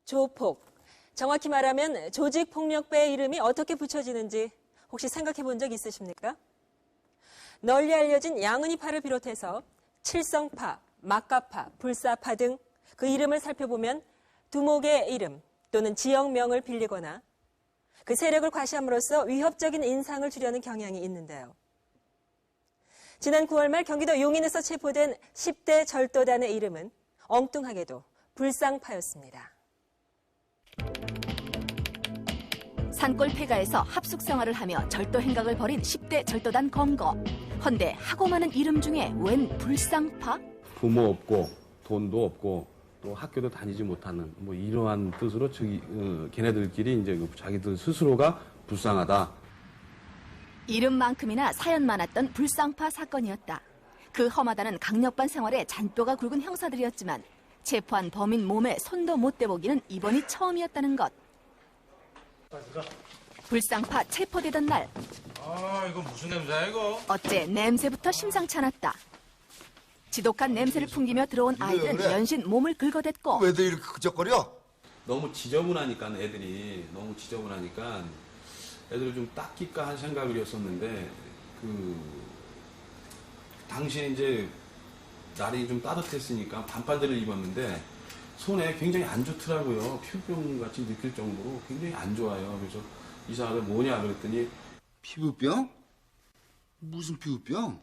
조폭. 정확히 말하면 조직폭력배의 이름이 어떻게 붙여지는지 혹시 생각해 본 적 있으십니까? 널리 알려진 양은이파를 비롯해서 칠성파, 막가파, 불사파 등 그 이름을 살펴보면 두목의 이름 또는 지역명을 빌리거나 그 세력을 과시함으로써 위협적인 인상을 주려는 경향이 있는데요. 지난 9월 말 경기도 용인에서 체포된 10대 절도단의 이름은 엉뚱하게도 불상파였습니다. 산골 폐가에서 합숙 생활을 하며 절도 행각을 벌인 10대 절도단 검거. 헌데 하고 많은 이름 중에 웬 불상파? 부모 없고 돈도 없고 또 학교도 다니지 못하는 뭐 이러한 뜻으로 걔네들끼리 이제 자기들 스스로가 불쌍하다. 이름만큼이나 사연 많았던 불상파 사건이었다. 그 험하다는 강력반 생활에 잔뼈가 굵은 형사들이었지만 체포한 범인 몸에 손도 못 대보기는 이번이 처음이었다는 것. 불상파 체포되던 날. 이거 무슨 냄새야 이거? 어째 냄새부터 심상치 않았다. 지독한 냄새를 풍기며 들어온 아이들은 그래. 연신 몸을 긁어댔고 왜들 이렇게 끄적거려? 너무 지저분하니까 애들이 애들을 좀 닦일까 한 생각이었었는데 당시에 이제 날이 좀 따뜻했으니까 반팔들을 입었는데 손에 굉장히 안 좋더라고요. 피부병 같이 느낄 정도로 굉장히 안 좋아요. 그래서 이사를 뭐냐 그랬더니 피부병? 무슨 피부병?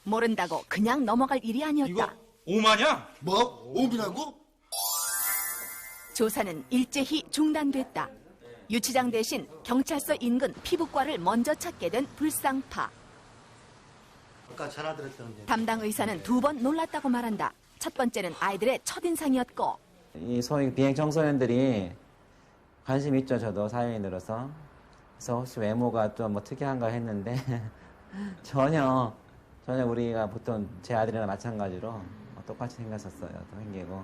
모른다고 그냥 넘어갈 일이 아니었다. 이거 오마냐? 뭐? 오미라고? 조사는 일제히 중단됐다. 유치장 대신 경찰서 인근 피부과를 먼저 찾게 된 불상파. 아까 전화 드렸던 담당 의사는 2번 놀랐다고 말한다. 첫 번째는 아이들의 첫인상이었고 이 소위 비행 청소년들이 관심 있죠. 저도 사회인으로서. 그래서 혹시 외모가 좀 뭐 특이한가 했는데 전혀 우리가 보통 제 아들이랑 마찬가지로 똑같이 생겼었어요. 또 생기고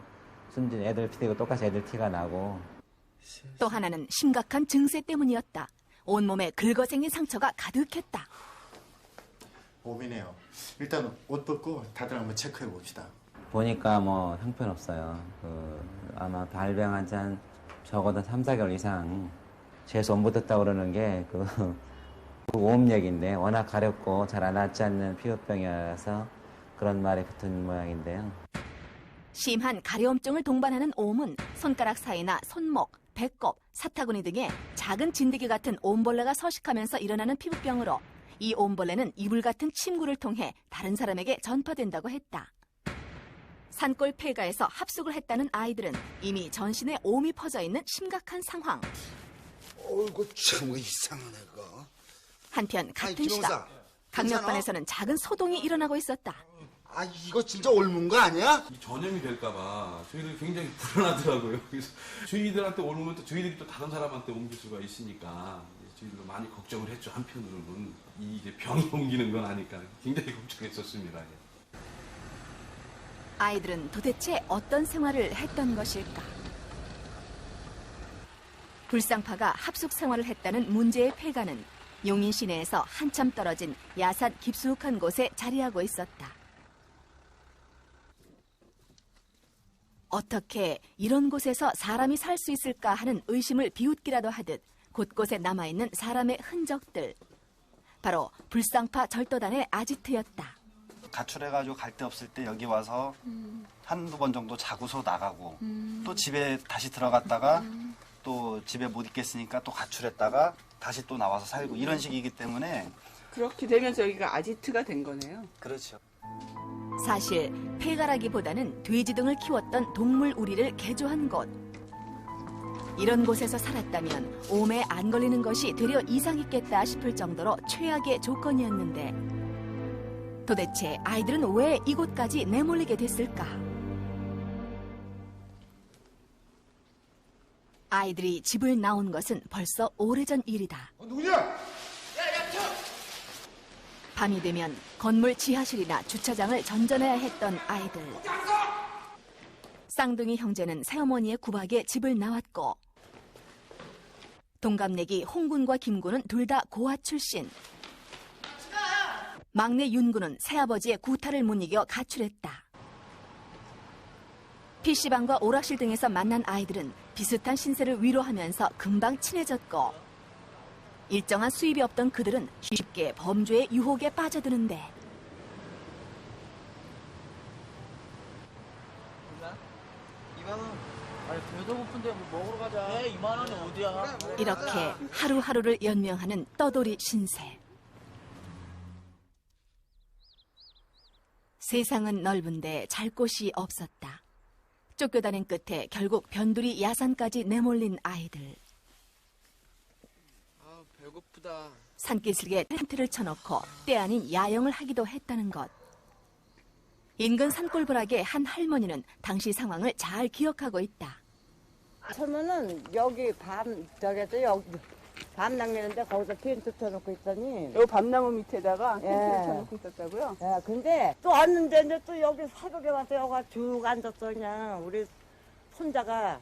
순진 애들 피고 똑같이 애들 티가 나고. 또 하나는 심각한 증세 때문이었다. 온몸에 긁어생긴 상처가 가득했다. 봄이네요. 일단 옷 벗고 다들 한번 체크해 봅시다. 보니까 뭐 형편없어요. 아마 발병한 지 한 적어도 3, 4개월 이상 재수 못 듣다고 그러는 게 그 오음역인데 워낙 가렵고 잘 안 낫지 않는 피부병이라서 그런 말이 붙은 모양인데요. 심한 가려움증을 동반하는 오음은 손가락 사이나 손목, 배꼽, 사타구니 등에 작은 진드기 같은 옴벌레가 서식하면서 일어나는 피부병으로 이 옴벌레는 이불 같은 침구를 통해 다른 사람에게 전파된다고 했다. 산골 폐가에서 합숙을 했다는 아이들은 이미 전신에 오음이 퍼져 있는 심각한 상황. 어이구 참 이상하네 그거. 한편 같은 김영사, 시각 강력반에서는 작은 소동이 일어나고 있었다. 아 이거 진짜 옮은 거 아니야? 이 전염이 될까봐 저희들이 굉장히 불안하더라고요. 그래서 저희들한테 옮으면 또 저희들이 또 다른 사람한테 옮길 수가 있으니까 저희들도 많이 걱정을 했죠. 한편으로는 이게 병이 옮기는 건 아니까 굉장히 걱정했었습니다. 아이들은 도대체 어떤 생활을 했던 것일까? 불상파가 합숙 생활을 했다는 문제의 폐가는 용인 시내에서 한참 떨어진 야산 깊숙한 곳에 자리하고 있었다. 어떻게 이런 곳에서 사람이 살 수 있을까 하는 의심을 비웃기라도 하듯 곳곳에 남아있는 사람의 흔적들. 바로 불상파 절도단의 아지트였다. 가출해가지고 갈 데 없을 때 여기 와서 한두 번 정도 자고서 나가고 또 집에 다시 들어갔다가 또 집에 못 있겠으니까 또 가출했다가 다시 또 나와서 살고 이런 식이기 때문에 그렇게 되면서 여기가 아지트가 된 거네요. 그렇죠. 사실 폐가라기보다는 돼지 등을 키웠던 동물 우리를 개조한 곳. 이런 곳에서 살았다면 오음에 안 걸리는 것이 되려 이상했겠다 싶을 정도로 최악의 조건이었는데 도대체 아이들은 왜 이곳까지 내몰리게 됐을까? 아이들이 집을 나온 것은 벌써 오래전 일이다. 누구냐? 밤이 되면 건물 지하실이나 주차장을 전전해야 했던 아이들. 쌍둥이 형제는 새어머니의 구박에 집을 나왔고 동갑내기 홍군과 김군은 둘 다 고아 출신. 막내 윤군은 새아버지의 구타를 못 이겨 가출했다. PC방과 오락실 등에서 만난 아이들은 비슷한 신세를 위로하면서 금방 친해졌고 일정한 수입이 없던 그들은 쉽게 범죄의 유혹에 빠져드는데 이렇게 하루하루를 연명하는 떠돌이 신세. 세상은 넓은데 잘 곳이 없었다. 쫓겨다닌 끝에 결국 변두리 야산까지 내몰린 아이들. 배고프다. 산기슭에 텐트를 쳐놓고 때 아닌 야영을 하기도 했다는 것. 인근 산골부락의 한 할머니는 당시 상황을 잘 기억하고 있다. 처음에는 여기 여기 밤 낭매는데 거기서 텐트 쳐놓고 있더니 여기 밤나무 밑에다가 텐트를 예. 쳐놓고 있었다고요? 야 근데 또 왔는데 이제 또 여기 새벽에 와서 여기가 쭉 앉았어. 그냥 우리 손자가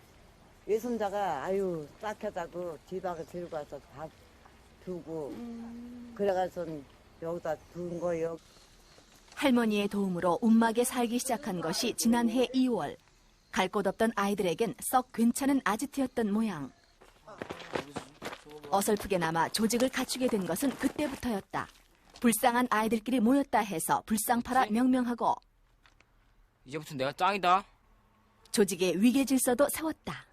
외손자가 아유 싹하다고 뒤방에 들고 와서 밥 주고 그래가지고 여기다 둔 거예요. 할머니의 도움으로 움막에 살기 시작한 것이 지난해 2월. 갈 곳 없던 아이들에겐 썩 괜찮은 아지트였던 모양. 어설프게나마 조직을 갖추게 된 것은 그때부터였다. 불쌍한 아이들끼리 모였다 해서 불쌍파라 명명하고 이제부터 내가 짱이다. 조직의 위계 질서도 세웠다.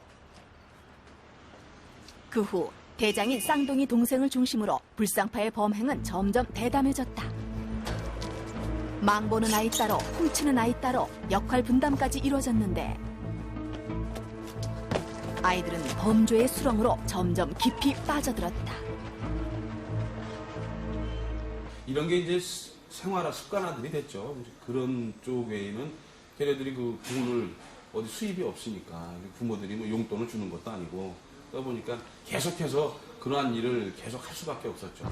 그 후 대장인 쌍둥이 동생을 중심으로 불쌍파의 범행은 점점 대담해졌다. 망보는 아이 따로 훔치는 아이 따로 역할 분담까지 이루어졌는데 아이들은 범죄의 수렁으로 점점 깊이 빠져들었다. 이런 게 이제 생활화 습관화들이 됐죠. 그런 쪽에는 걔네들이 그 돈을 어디 수입이 없으니까 부모들이 뭐 용돈을 주는 것도 아니고 그러다 보니까 계속해서 그러한 일을 계속 할 수밖에 없었죠.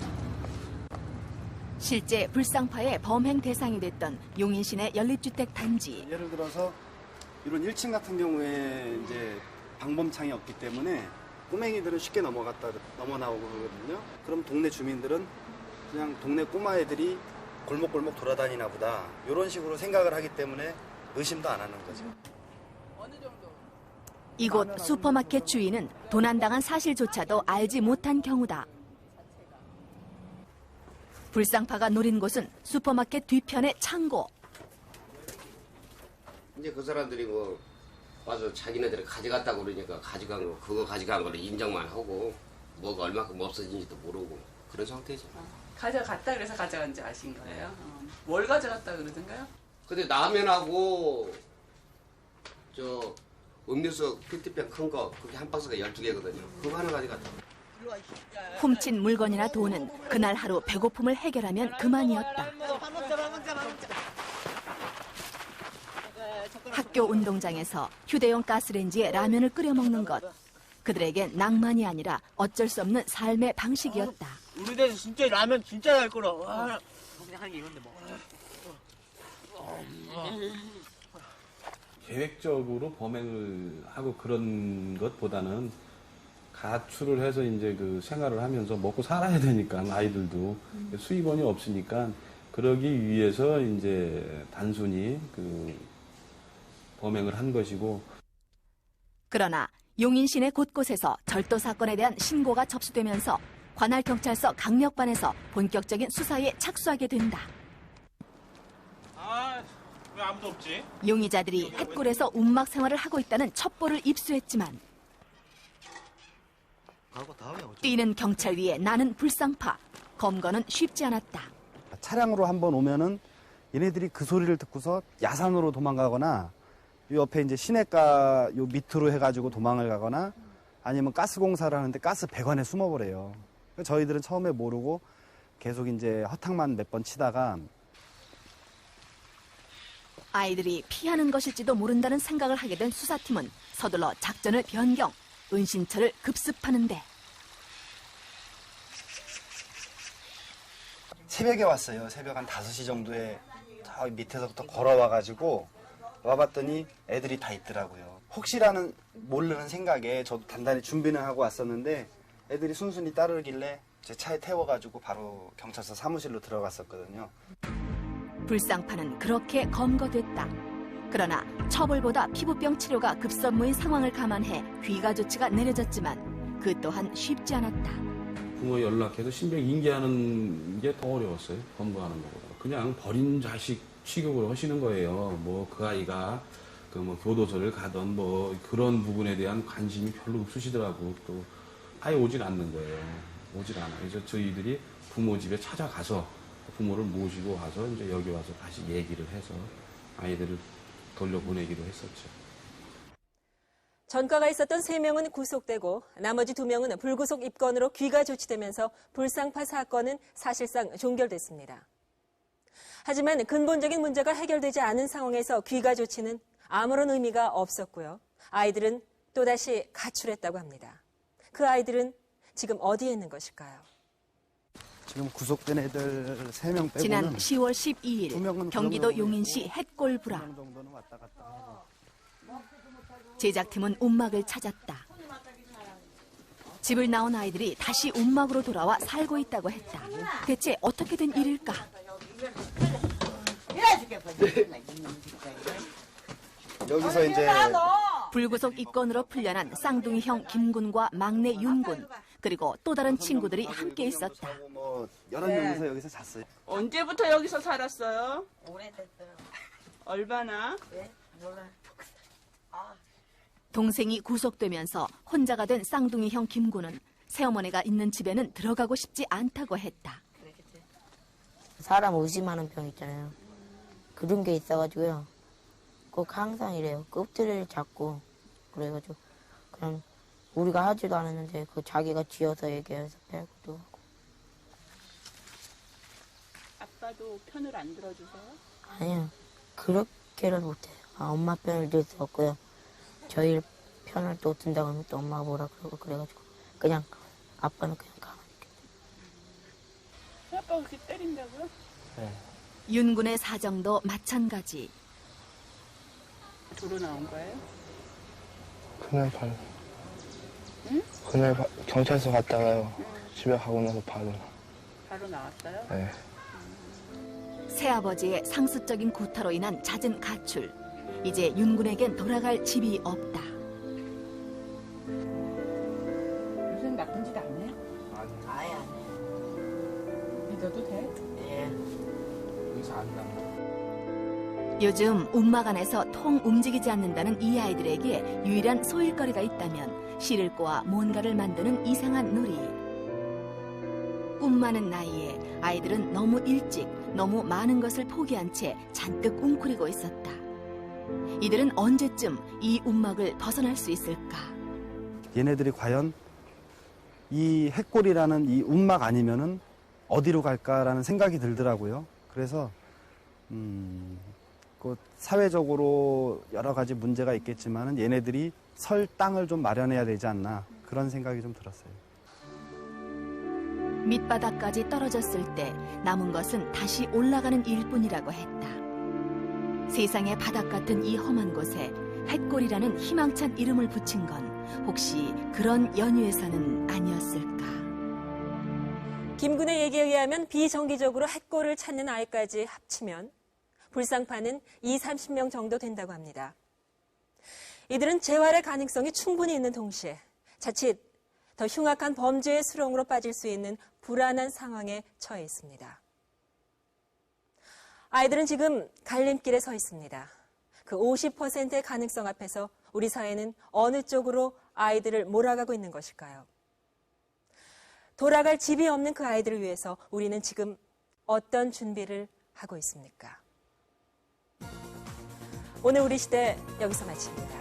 실제 불쌍파의 범행 대상이 됐던 용인시내 연립주택 단지. 예를 들어서 이런 1층 같은 경우에 이제 방범창이 없기 때문에 꼬맹이들은 쉽게 넘어 나오고 그러거든요. 그럼 동네 주민들은 그냥 동네 꼬마애들이 골목골목 돌아다니나 보다 이런 식으로 생각을 하기 때문에 의심도 안 하는 거죠. 이곳 슈퍼마켓 주인은 도난당한 사실조차도 알지 못한 경우다. 불쌍파가 노린 곳은 슈퍼마켓 뒤편의 창고. 이제 그 사람들이 뭐 와서 자기네들이 가져갔다고 그러니까 가져간 거 그거 가져간 거를 인정만 하고 뭐가 얼마큼 없어진지도 모르고 그런 상태죠. 가져갔다 그래서 가져간지 아신 거예요? 뭘 가져갔다 그러던가요? 근데 라면하고 저 음료수 필트병 큰 거 그게 한 박스가 12개거든요. 그거 하나 가져갔다. 훔친 물건이나 돈은 그날 하루 배고픔을 해결하면 그만이었다. 학교 운동장에서 휴대용 가스레인지에 라면을 끓여 먹는 것. 그들에겐 낭만이 아니라 어쩔 수 없는 삶의 방식이었다. 우리 대에서 진짜 라면 진짜 잘 끓여. 와. 그냥 하는 게 이건데 뭐. 계획적으로 범행을 하고 그런 것보다는 가출을 해서 이제 그 생활을 하면서 먹고 살아야 되니까 아이들도 수입원이 없으니까 그러기 위해서 이제 단순히 그 범행을 한 것이고. 그러나 용인 시내 곳곳에서 절도 사건에 대한 신고가 접수되면서 관할경찰서 강력반에서 본격적인 수사에 착수하게 된다. 아, 왜 아무도 없지? 용의자들이 햇골에서 움막 생활을 하고 있다는 첩보를 입수했지만 뛰는 경찰 위에 나는 불쌍파. 검거는 쉽지 않았다. 차량으로 한번 오면은 얘네들이 그 소리를 듣고서 야산으로 도망가거나 이 옆에 이제 시내가 요 밑으로 해가지고 도망을 가거나 아니면 가스공사를 하는데 가스 배관에 숨어버려요. 저희들은 처음에 모르고 계속 이제 허탕만 몇 번 치다가 아이들이 피하는 것일지도 모른다는 생각을 하게 된 수사팀은 서둘러 작전을 변경, 은신처를 급습하는데 새벽에 왔어요. 새벽 한 5시 정도에 저 밑에서부터 걸어와가지고 와봤더니 애들이 다 있더라고요. 혹시라는 모르는 생각에 저도 단단히 준비는 하고 왔었는데 애들이 순순히 따르길래 제 차에 태워가지고 바로 경찰서 사무실로 들어갔었거든요. 불쌍파는 그렇게 검거됐다. 그러나 처벌보다 피부병 치료가 급선무인 상황을 감안해 귀가 조치가 내려졌지만 그 또한 쉽지 않았다. 부모에 연락해서 신병 인계하는 게 더 어려웠어요. 검거하는 것보다. 그냥 버린 자식 취급을 하시는 거예요. 뭐 그 아이가 그 뭐 교도소를 가던 뭐 그런 부분에 대한 관심이 별로 없으시더라고. 또 아예 오질 않는 거예요. 오질 않아. 그래서 저희들이 부모 집에 찾아가서 부모를 모시고 와서 이제 여기 와서 다시 얘기를 해서 아이들을 돌려보내기로 했었죠. 전과가 있었던 3명은 구속되고 나머지 2명은 불구속 입건으로 귀가 조치되면서 불상파 사건은 사실상 종결됐습니다. 하지만 근본적인 문제가 해결되지 않은 상황에서 귀가 조치는 아무런 의미가 없었고요. 아이들은 또다시 가출했다고 합니다. 그 아이들은 지금 어디에 있는 것일까요? 지금 구속된 애들 3명 빼고는 지난 10월 12일 2명은 경기도 용인시 햇골 불화. 정도는 왔다 갔다 하고. 제작팀은 움막을 찾았다. 집을 나온 아이들이 다시 움막으로 돌아와 살고 있다고 했다. 대체 어떻게 된 일일까? 여기서 이제 불구속 입건으로 풀려난 쌍둥이 형 김군과 막내 윤군 그리고 또 다른 친구들이 함께 있었다. 뭐 여러 명이서 여기서 잤어요. 언제부터 여기서 살았어요? 오래됐어요. 얼마나? 예? 몰라. 동생이 구속되면서 혼자가 된 쌍둥이 형 김군은 새어머니가 있는 집에는 들어가고 싶지 않다고 했다. 사람 의심하는 병 있잖아요. 그런 게 있어가지고요. 꼭 항상 이래요. 껍질을 잡고 그래가지고 그냥 우리가 하지도 않았는데 그 자기가 지어서 얘기해서 빼고도 하고. 아빠도 편을 안 들어주세요? 아니요. 그렇게는 못해요. 엄마 편을 들 수 없고요. 저희 편을 또 든다고 하면 또 엄마가 뭐라 그러고 그래가지고 그냥 아빠는 그냥 가만히 있겠다. 아빠가 그렇게 때린다고요? 네. 윤군의 사정도 마찬가지. 도로 나온 거예요? 그날 경찰서 갔다가요. 집에 가고 나서 바로 나왔어요? 네. 새아버지의 상습적인 구타로 인한 잦은 가출. 이제 윤군에겐 돌아갈 집이 없다. 요새는 나쁜 짓 안 해? 아예 안 해요. 믿어도 돼? 예. 여기서 안다. 요즘 움막 안에서 통 움직이지 않는다는 이 아이들에게 유일한 소일거리가 있다면 실을 꼬아 뭔가를 만드는 이상한 놀이. 꿈 많은 나이에 아이들은 너무 일찍 너무 많은 것을 포기한 채 잔뜩 웅크리고 있었다. 이들은 언제쯤 이 움막을 벗어날 수 있을까? 얘네들이 과연 이 햇골이라는 이 움막 아니면은 어디로 갈까라는 생각이 들더라고요. 그래서 그 사회적으로 여러 가지 문제가 있겠지만은 얘네들이 설 땅을 좀 마련해야 되지 않나 그런 생각이 좀 들었어요. 밑바닥까지 떨어졌을 때 남은 것은 다시 올라가는 일뿐이라고 했다. 세상의 바닥 같은 이 험한 곳에 햇골이라는 희망찬 이름을 붙인 건 혹시 그런 연유에서는 아니었을까? 김군의 얘기에 의하면 비정기적으로 햇골을 찾는 아이까지 합치면 불상파는 20-30명 정도 된다고 합니다. 이들은 재활의 가능성이 충분히 있는 동시에 자칫 더 흉악한 범죄의 수렁으로 빠질 수 있는 불안한 상황에 처해 있습니다. 아이들은 지금 갈림길에 서 있습니다. 그 50%의 가능성 앞에서 우리 사회는 어느 쪽으로 아이들을 몰아가고 있는 것일까요? 돌아갈 집이 없는 그 아이들을 위해서 우리는 지금 어떤 준비를 하고 있습니까? 오늘 우리 시대 여기서 마칩니다.